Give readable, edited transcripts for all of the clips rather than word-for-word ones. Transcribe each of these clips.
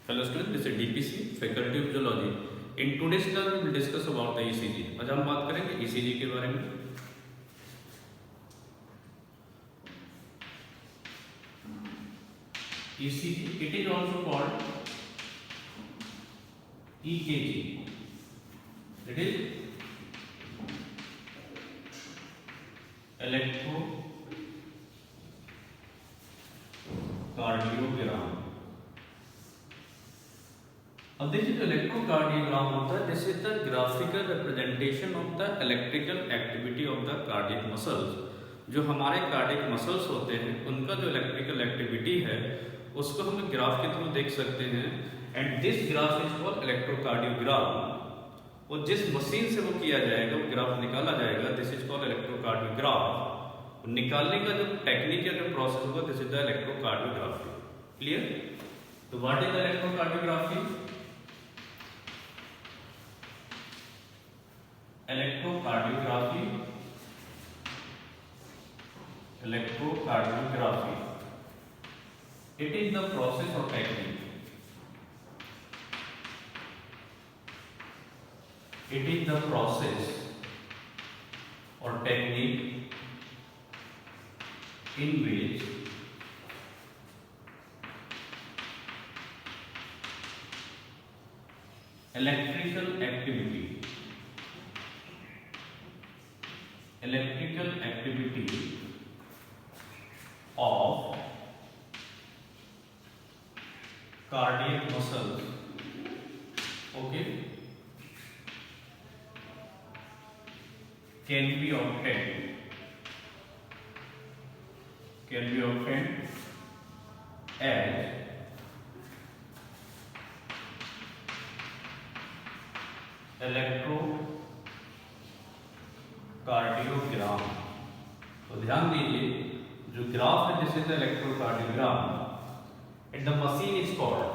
Hello students, this is DPC, Faculty of Zoology. In today's class, we will discuss about the ECG. आज हम बात करेंगे ECG के बारे में. ECG, it is also called EKG. It is electrocardiogram. अब देखिए जो इलेक्ट्रोकार्डियोग्राम होता है, this is the graphical representation of the electrical activity of the cardiac muscles. जो हमारे कार्डियक मसल्स होते हैं उनका जो इलेक्ट्रिकल एक्टिविटी है उसको हम ग्राफ के थ्रू देख सकते हैं. And this graph is called electrocardiogram. और जिस मशीन से वो किया जाएगा, वो ग्राफ निकाला जाएगा, दिस इज कॉल्ड इलेक्ट्रोकार्डियोग्राफ. निकालने का जो टेक्निक या जो प्रोसेस होगा, this is the electrocardiography. Clear? तो what is the electrocardiography? Electrocardiography it is the process or technique in which electrical activity of cardiac muscles, okay, can be obtained as electrocardiogram. तो ध्यान दीजिए, जो graph है this is the electrocardiogram and the machine is called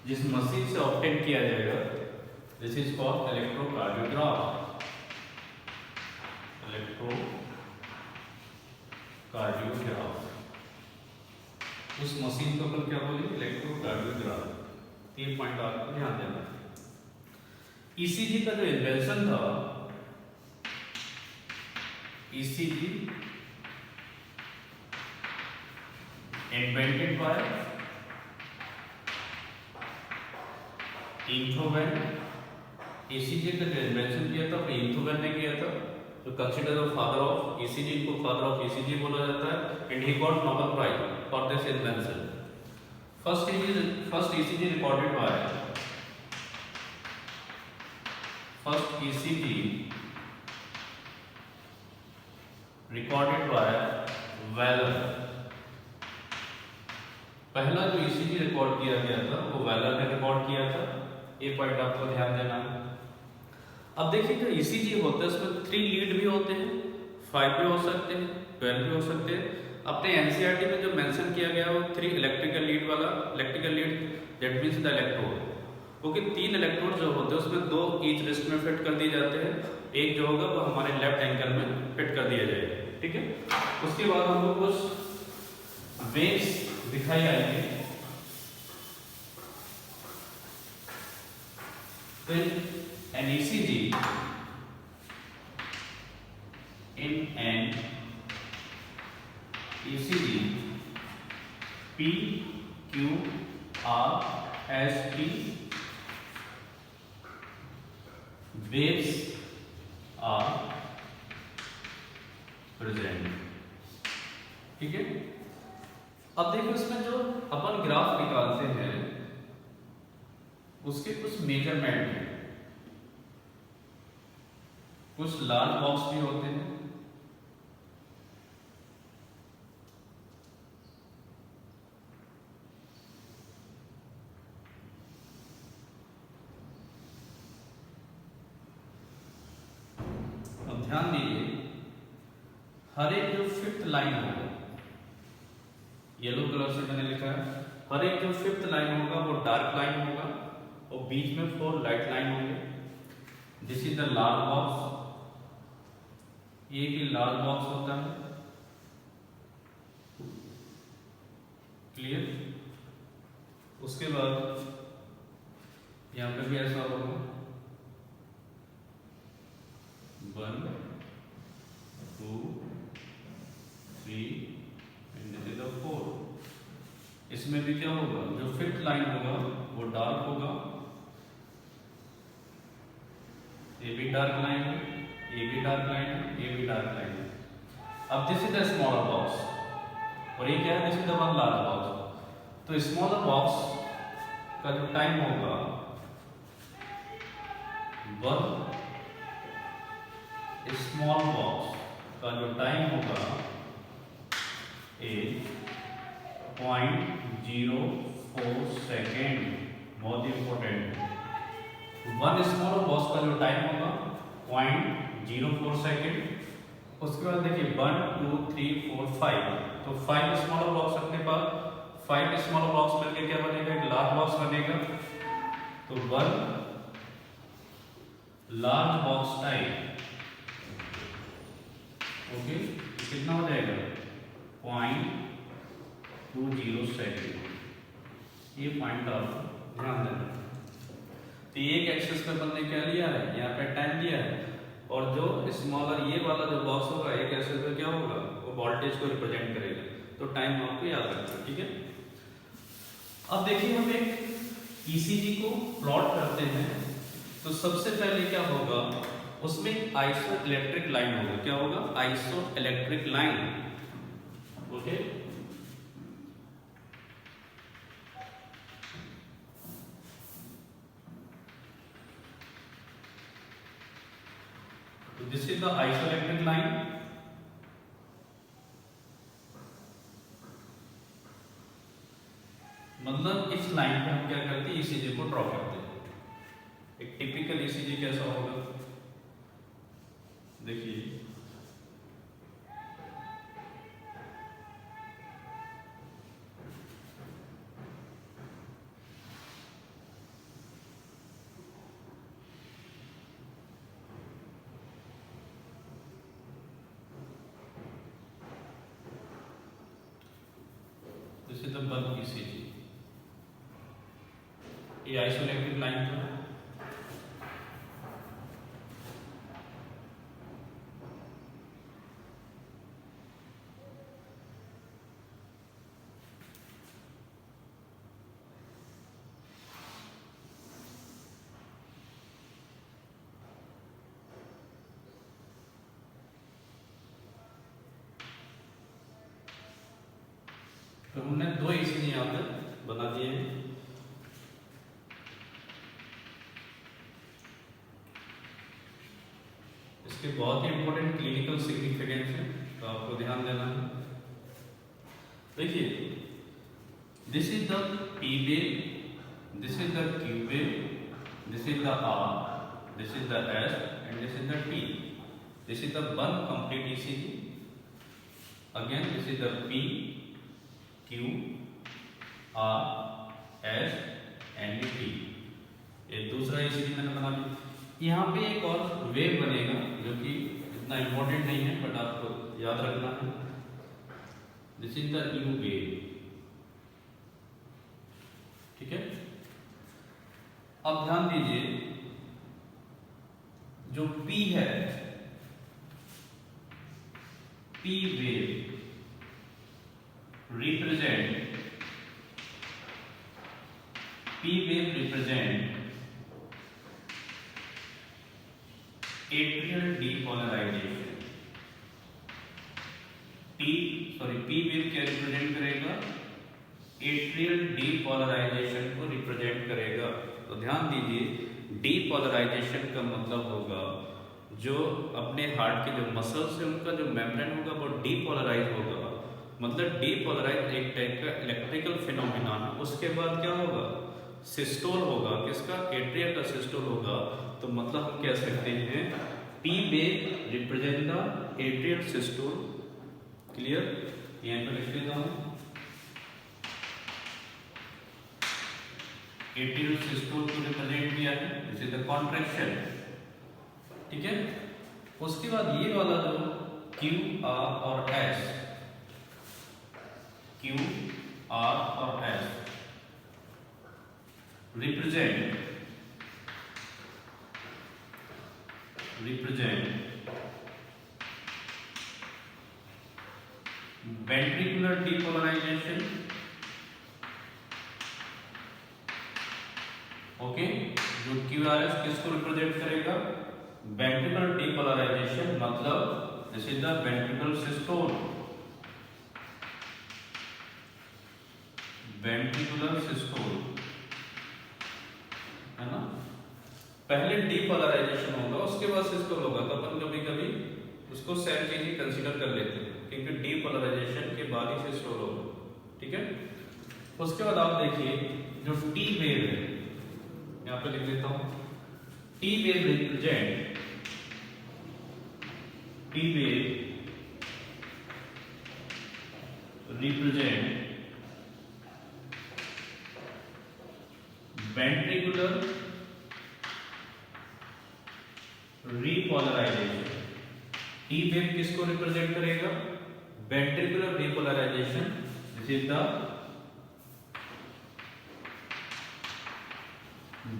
जिस machine से obtain किया जाएगा, this is called electrocardiograph. उस मशीन को अपन क्या बोलेंगे? इलेक्ट्रोकार्डियोग्राफ. तीन पॉइंट आपको ध्यान देना. ईसीजी का जो इन्वेंशन था, ईसीजी इन्वेंटेड बाय इंथोवेन. ईसीजी का जो इन्वेंशन किया था इंथोवेन ने किया था, तो consider the father of ECG. इनको फादर ऑफ ईसीजी बोला जाता है. And he got Nobel prize for this invention. First ECG recorded by Waller. पहला जो ECG रिकॉर्ड किया गया था वो वेलर ने रिकॉर्ड किया था. ये पॉइंट आपको ध्यान देना है. अब देखिए जो ECG होता है उसमें 3 लीड भी होते हैं, 5 भी हो सकते हैं, 12 भी हो सकते हैं. अपने एनसीईआरटी में जो मेंशन किया गया वो 3 electrical lead that means the electrode. Okay, 3 electrode जो होते हैं उसमें 2 ईच रिस्ट में फिट कर दिए जाते हैं. एक जो होगा वो हमारे लेफ्ट एंकल में फिट कर दिया जाएगा. ठीक है. उसके बाद हमको कुछ वेव्स दिखाई आएंगे. तो an ECG PQRST waves are present. ठीक है. अब देखिए उसमें जो अपन ग्राफ निकालते हैं उसके कुछ मेजरमेंट हैं. कुछ लार्ज बॉक्स भी होते हैं, ध्यान दीजिए. हर एक जो 5th लाइन होगा, येलो कलर से मैंने लिखा है, हर एक जो 5th लाइन होगा वो डार्क लाइन होगा और बीच में 4 लाइट लाइन होंगे. This is the large box, एक ही लार्ज बॉक्स होता है, क्लियर। उसके बाद यहां पे भी ऐसा होगा 1 2 3 एंड दिस इज द 4। इसमें भी क्या होगा, जो फिफ्थ लाइन होगा वो डार्क होगा, ये भी डार्क लाइन है, ये भी डार्क लाइन है, ये भी डार्क लाइन है। अब this is the smaller box और ये क्या है, this is the one large box. तो स्मॉलर बॉक्स का जो टाइम होगा 1, स्मॉल बॉक्स का जो टाइम होगा 0.04 सेकेंड, बहुत इंपॉर्टेंट। 1 स्मॉलर बॉक्स का जो टाइम होगा 0.04 सेकेंड। उसके बाद देखिए 1 2 3 4 5, तो 5 स्मॉलर बॉक्स अपने पास, 5 स्मॉलर बॉक्स मिलकर क्या बनेगा, एक लार्ज बॉक्स बनेगा। तो 1 लार्ज बॉक्स टाइम, ओके, कितना हो जाएगा 0.20 सेकेंड। ये पॉइंट आप ध्यान देना। तो एक एक्सिस पे बंदे क्या लिया है, यहाँ पे टाइम लिया है, और जो स्मॉलर ये वाला जो बॉक्स होगा एक एक्सिस पे क्या होगा, वो वोल्टेज को रिप्रेजेंट करेगा। तो टाइम आपको याद रखना है, ठीक है। अब देखिए हम एक ईसीजी को प्लॉट करते हैं, तो सबसे पहले क्या होगा, उसमें आइसो इलेक्ट्रिक लाइन होगा। क्या होगा, आइसो इलेक्ट्रिक लाइन, ओके। तो this is the iso electric line. मतलब इस लाइन पे हम क्या करते हैं, ईसीजी को ड्रॉ करते हैं। एक टिपिकल ईसीजी कैसा होगा, देखिए this is the bulb ECG, ये आइसो इलेक्ट्रिक लाइन है। तो हमने 2 ईसीजी यहाँ पर बना दिए हैं। इसके बहुत ही इंपॉर्टेंट क्लिनिकल सिग्निफिकेंस है, तो आपको ध्यान देना है। देखिए this is the P wave, this is the Q wave, this is the R, this is the S and this is the T. This is the one complete ECG. Again this is the P Q R S and T. ये दूसरा ECG मैंने बना दिया। यहाँ पे एक और wave बनेगा जो कि इतना इंपॉर्टेंट नहीं है, बट आपको याद रखना है। This is the you wave, ठीक है। अब ध्यान दीजिए, जो P है, P wave represent atrial depolarisation. P wave क्या रिप्रेजेंट करेगा, एट्रियल डीपोलराइजेशन को रिप्रेजेंट करेगा। तो ध्यान दीजिए, डीपोलराइजेशन का मतलब होगा जो अपने हार्ट के जो मसल्स है उनका जो मेम्ब्रेन होगा वो डीपोलराइज होगा। मतलब डीपोलराइज एक टाइप का इलेक्ट्रिकल फिनोमिना है। उसके बाद क्या होगा, सिस्टोल होगा, किसका, एट्रिया का सिस्टोल होगा। तो मतलब हम कह सकते हैं P wave represent the atrial systole. Clear, यहां पर लिख देता हूं, एट्रियल सिस्टोल को रिप्रेजेंट किया है। दिस इज द कॉन्ट्रैक्शन ठीक है। उसके बाद ये वाला जो क्यू आर और एस, क्यू आर और S represent ventricular depolarization. Okay, जो QRS किसको रिप्रेजेंट करेगा? वेंट्रिकुलर डीपोलराइजेशन, मतलब this is the ventricular systole, ventricular systole, है ना। पहले डीपोलराइजेशन होगा, उसके बाद सिस्टोल होगा, तो अपन कभी कभी उसको सेम चीज ही कंसीडर कर लेते हैं, क्योंकि डीपोलराइजेशन के बाद ही सिस्टोल होगा, ठीक है। उसके बाद आप देखिए जो टी वेव है, यहां पे लिख देता हूं, T wave represent, T wave represent ventricular repolarisation. T wave किसको रिप्रेजेंट करेगा? Ventricular repolarisation, this is the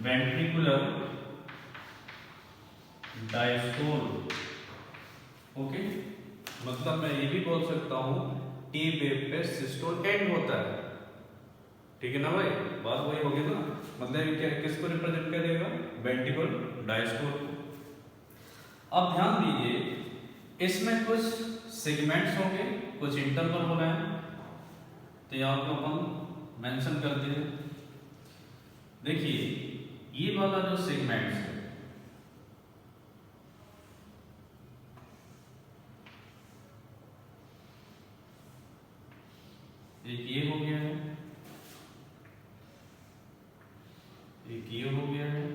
ventricular diastole. Okay, मतलब मैं ये भी बोल सकता हूं टी वेव पे सिस्टोल एंड होता है, ठीक है ना भाई, बात वही होगी ना। मतलब ये क्या किसको रिप्रेजेंट करेगा? वेंट्रिकुलर डायस्टोल को। अब ध्यान दीजिए, इसमें कुछ सेगमेंट्स होंगे, कुछ इंटरवल हो रहे हैं, तो यहां पे अपन मेंशन करते हैं। देखिए ये वाला जो सेगमेंट्स है, एक ये हो गया है, एक ये हो गया है,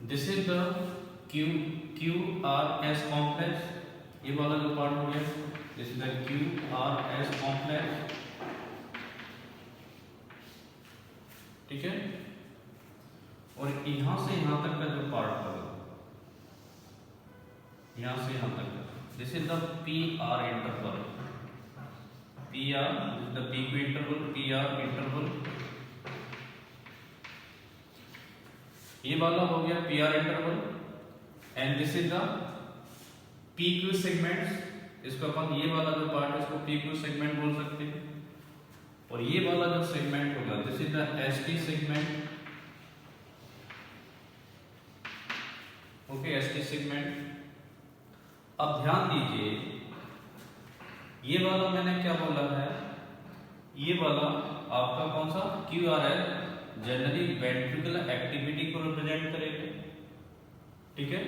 this is the QRS complex, ये वाला जो पार्ट हो गया, this is the QRS complex, ठीक है। और यहां से यहां तक का जो पार्ट होगा, यहां से यहां तक, this is the PR interval, PR is the PQ interval, PR interval, ये वाला हो गया PR interval, and this is the PQ segments, इसको अपन ये वाला जो पार्ट है इसको PQ सेगमेंट बोल सकते हैं। और ये वाला जो सेगमेंट होगा, this is the ST segment, okay, ST segment. अब ध्यान दीजिए, ये वाला मैंने क्या बोला है, ये वाला आपका कौन सा QRS जनरली वेंट्रिकुलर एक्टिविटी को रिप्रेजेंट करेगा, ठीक है।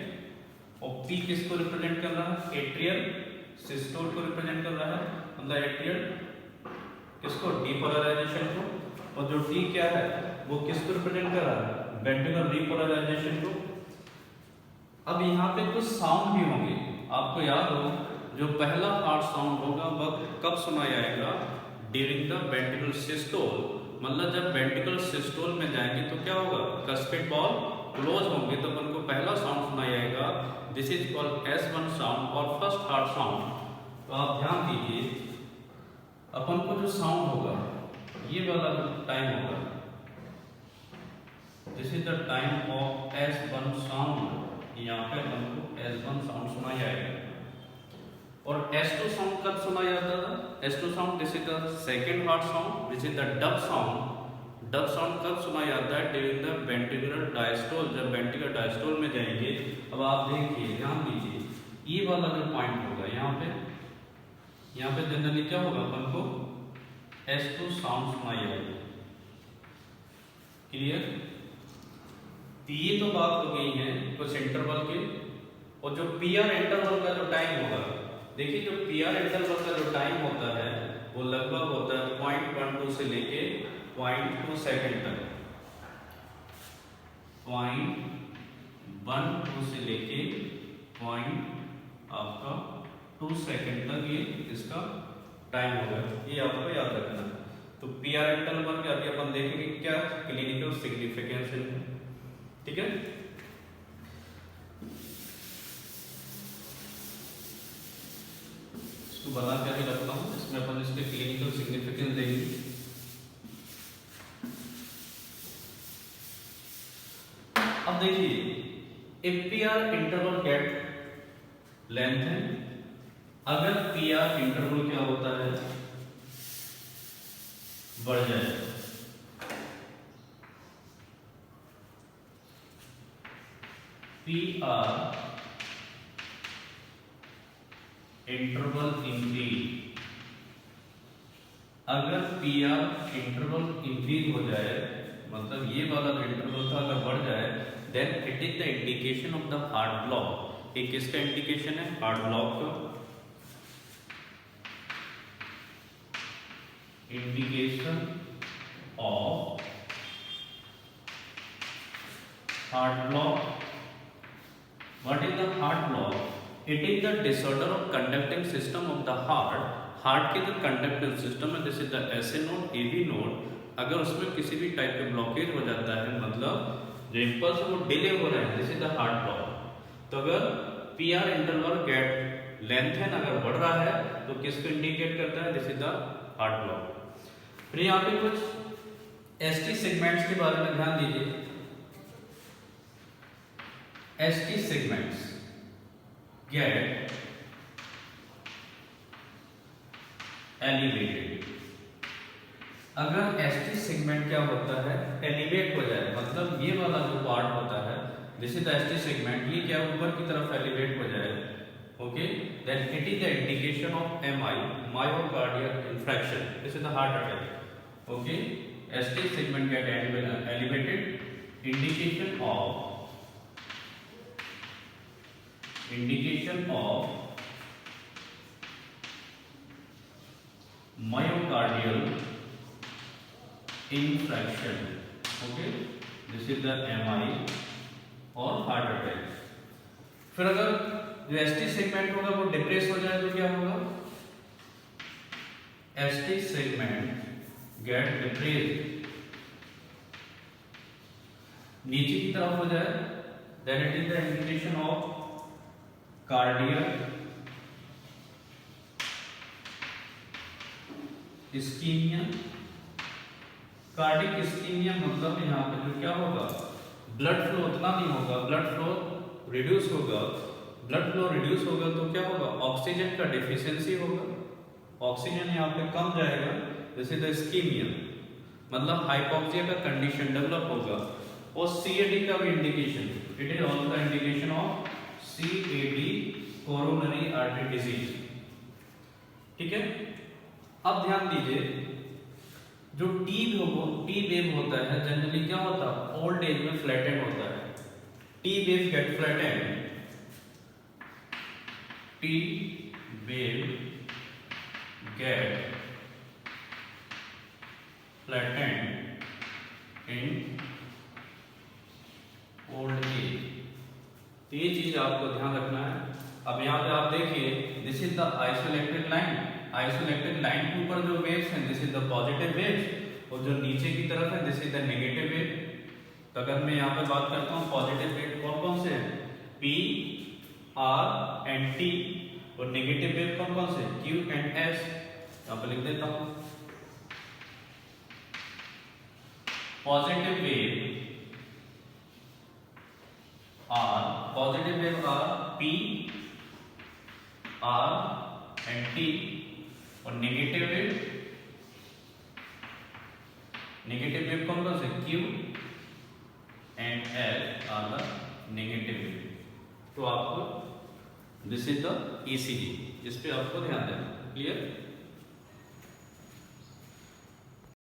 और P किसको रिप्रेजेंट कर रहा है? एट्रियल सिस्टोल को रिप्रेजेंट कर रहा है, मतलब एट्रियल किसको? डीपोलराइजेशन को। और जो T क्या है वो किसको रिप्रेजेंट कर रहा है? वेंट्रिकुलर रीपोलराइजेशन को। अब यहाँ पे कुछ साउंड भी होंगे, आपको याद हो जो पहला हार्ट साउंड होगा वह कब सुना जाएगा? ड्यूरिंग द वेंट्रिकुलर सिस्टोल, मतलब जब वेंट्रिकुलर सिस्टोल में जाएंगे तो क्या होगा? कस्पेट बॉल क्लोज होंगे तो अपन को पहला साउंड सुना जाएगा, this is called S1 sound और फर्स्ट हार्ट साउंड। तो आप ध्यान दीजिए, अपन को जो साउंड होगा ये वाला जो टाइम होगा, this is the time of S1 sound, यहाँ पे अपन को S1 साउंड सुना जाएगा। और S2 साउंड कब सुना जाता था? S2 sound, this is the second heart sound, this is the dub sound. Dub sound कब सुना जाता है? ड्यूरिंग द वेंट्रिकुलर डायस्टोल, जब वेंट्रिकुलर डायस्टोल में जाएंगे। अब आप देखिए, ध्यान दीजिए, ये वाला जो पॉइंट होगा यहाँ पे जनरली क्या होगा? अपन को S2 साउंड सुना जाएगा। क्लियर? ये तो बात हो गई है कुछ इंटरवल के। और जो PR इंटरवल का जो टाइम होगा, देखिए जो PR इंटरवल का जो टाइम होता है वो लगभग होता है 0.12 से लेके 0.2 सेकंड तक, 0.12 से लेके 0.2 सेकंड तक ये इसका टाइम होगा, ये आपको याद रखना है। तो PR इंटरवल के अभी अपन देखेंगे क्या क्लिनिकल सिग्निफिकेंस है, ठीक है। इसको बना के आगे रखता हूँ, इसमें अपन इसके क्लिनिकल सिग्निफिकेंस देंगे। अब देखिए PR इंटरवल गेट लेंथ है, अगर PR इंटरवल क्या होता है, बढ़ जाए, PR इंटरवल इंक्रीज, अगर PR इंटरवल इंक्रीज हो जाए, मतलब ये वाला जो इंटरवल था अगर बढ़ जाए, then it is the indication of the heart block. ये किसका इंडिकेशन है, हार्ट ब्लॉक का indication of heart block. What is the heart block? It is the disorder of conducting system of the heart. Heart के जो conducting system है, this is the SA node, AV node, अगर उसमें किसी भी type का blockage हो जाता है, मतलब जो इंपल्स वो डिले हो रहा है, this is the heart block. तो अगर PR इंटरवल गेट लेंथ है अगर बढ़ रहा है तो किसको इंडिकेट करता है, this is the heart block. फिर यहाँ पे कुछ ST सेगमेंट्स के बारे में ध्यान दीजिए। ST segments get elevated. अगर ST सेगमेंट क्या होता है, एलिवेट हो जाए, मतलब ये वाला जो पार्ट होता है, this is the ST segment, ये क्या ऊपर की तरफ एलिवेट हो जाए, okay, then it is the indication of MI, myocardial infarction, this is the heart attack, okay. ST segment get elevated, indication of myocardial infarction, okay, this is the MI और heart attack. फिर अगर जो ST segment होगा वो depress हो जाए तो क्या होगा, ST सेगमेंट गेट डिप्रेस, नीचे की तरफ हो जाए, then it is the indication of cardiac ischemia. Cardiac ischemia मतलब यहाँ पे जो क्या होगा, ब्लड फ्लो उतना नहीं होगा, ब्लड फ्लो रिड्यूस होगा। ब्लड फ्लो रिड्यूस होगा तो क्या होगा, ऑक्सीजन का डिफिशियंसी होगा, ऑक्सीजन यहाँ पे कम जाएगा, दिस इज द इस्कीमिया, मतलब हाइपोक्सिया का कंडीशन डेवलप होगा। और CAD का भी indication, it is also the indication of CAD, coronary artery disease, ठीक है। अब ध्यान दीजिए, जो टी वेव होता है जनरली क्या होता है, ओल्ड एज में फ्लैटेंड होता है, T wave get flattened, T wave get flattened in old age. तो ये चीज आपको ध्यान रखना है। अब यहाँ पे आप देखिए, this is the isolated line, isolated line के ऊपर जो वेव्स हैं, this is the positive waves, और जो नीचे की तरफ है, this is the negative wave. तो अगर मैं यहाँ पे बात करता हूँ पॉजिटिव वेव कौन कौन से हैं, P, R एंड T, और नेगेटिव वेव कौन कौन से, Q एंड S। यहाँ पे लिख देता हूँ, positive wave R, positive wave R, P, R and T, और नेगेटिव वेव कौन कौन से, Q and L are the negative wave. तो आपको दिस इज द ECG, इस पे आपको ध्यान देना, क्लियर।